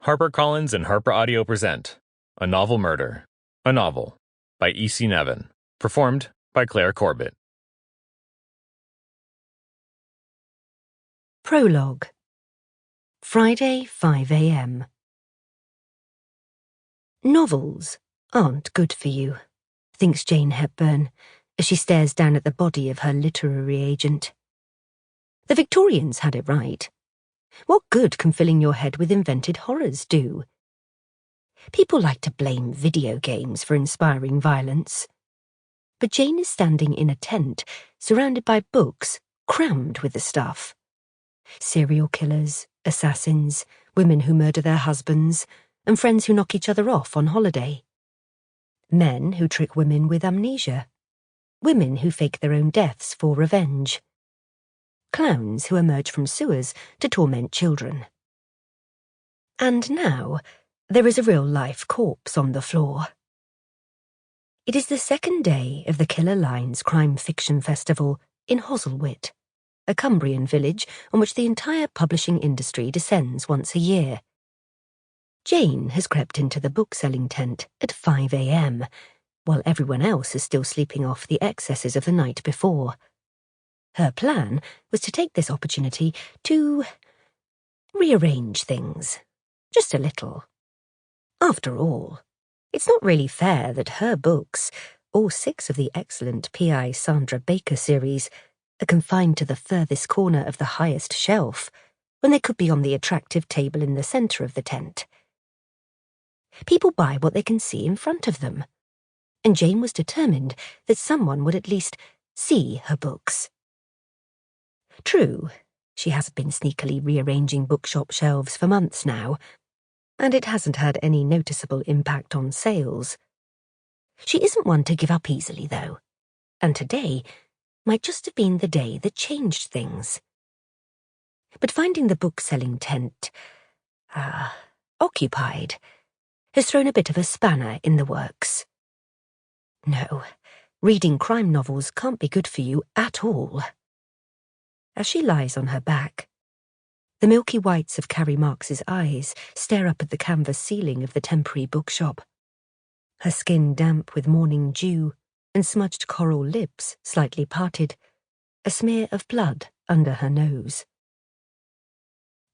HarperCollins and Harper Audio present A Novel Murder, a novel by E.C. Nevin, performed by Clare Corbett. Prologue. Friday, 5 a.m. Novels aren't good for you, thinks Jane Hepburn, as she stares down at the body of her literary agent. The Victorians had it right. What good can filling your head with invented horrors do? People like to blame video games for inspiring violence. But Jane is standing in a tent, surrounded by books, crammed with the stuff. Serial killers, assassins, women who murder their husbands, and friends who knock each other off on holiday. Men who trick women with amnesia. Women who fake their own deaths for revenge. Clowns who emerge from sewers to torment children. And now, there is a real-life corpse on the floor. It is the second day of the Killer Lines Crime Fiction Festival in Hosselwit, a Cumbrian village on which the entire publishing industry descends once a year. Jane has crept into the bookselling tent at 5 a.m., while everyone else is still sleeping off the excesses of the night before. Her plan was to take this opportunity to rearrange things, just a little. After all, it's not really fair that her books, all 6 of the excellent P.I. Sandra Baker series, are confined to the furthest corner of the highest shelf, when they could be on the attractive table in the centre of the tent. People buy what they can see in front of them, and Jane was determined that someone would at least see her books. True, she has been sneakily rearranging bookshop shelves for months now, and it hasn't had any noticeable impact on sales. She isn't one to give up easily, though, and today might just have been the day that changed things. But finding the book-selling tent, occupied, has thrown a bit of a spanner in the works. No, reading crime novels can't be good for you at all. As she lies on her back, the milky whites of Carrie Marks's eyes stare up at the canvas ceiling of the temporary bookshop. Her skin damp with morning dew and smudged coral lips slightly parted, a smear of blood under her nose.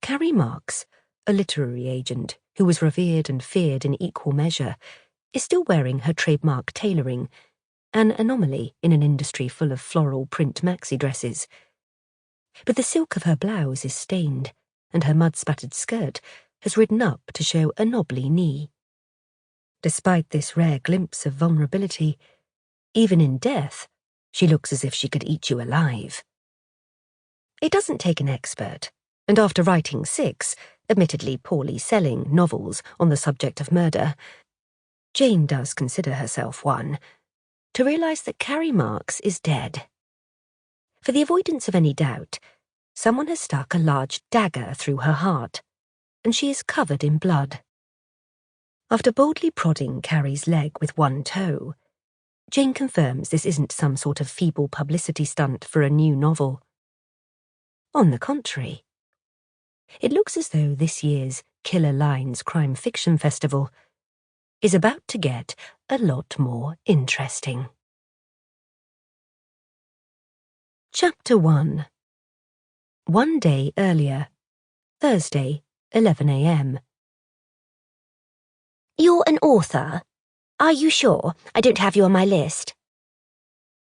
Carrie Marks, a literary agent who was revered and feared in equal measure, is still wearing her trademark tailoring, an anomaly in an industry full of floral print maxi dresses. But the silk of her blouse is stained, and her mud-spattered skirt has ridden up to show a knobbly knee. Despite this rare glimpse of vulnerability, even in death, she looks as if she could eat you alive. It doesn't take an expert, and after writing 6, admittedly poorly selling, novels on the subject of murder, Jane does consider herself one, to realise that Carrie Marks is dead. For the avoidance of any doubt, someone has stuck a large dagger through her heart, and she is covered in blood. After boldly prodding Carrie's leg with one toe, Jane confirms this isn't some sort of feeble publicity stunt for a new novel. On the contrary, it looks as though this year's Killer Lines Crime Fiction Festival is about to get a lot more interesting. Chapter 1. One day earlier, Thursday, 11 a.m. You're an author? Are you sure? I don't have you on my list.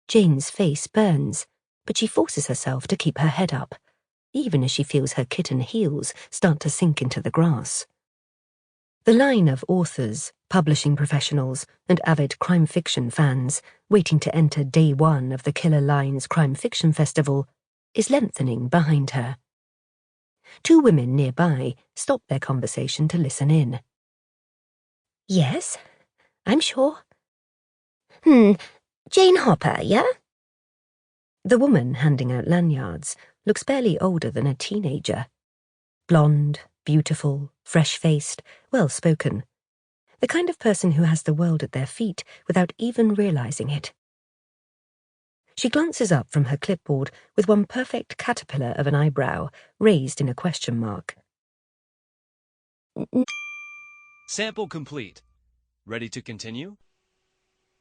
Jane's face burns, but she forces herself to keep her head up, even as she feels her kitten heels start to sink into the grass. The line of authors, publishing professionals, and avid crime fiction fans waiting to enter day 1 of the Killer Lines Crime Fiction Festival is lengthening behind her. 2 women nearby stop their conversation to listen in. Yes, I'm sure. Jane Hopper, yeah? The woman handing out lanyards looks barely older than a teenager. Blonde, beautiful, fresh-faced, well-spoken. The kind of person who has the world at their feet without even realising it. She glances up from her clipboard with one perfect caterpillar of an eyebrow raised in a question mark. Sample complete. Ready to continue?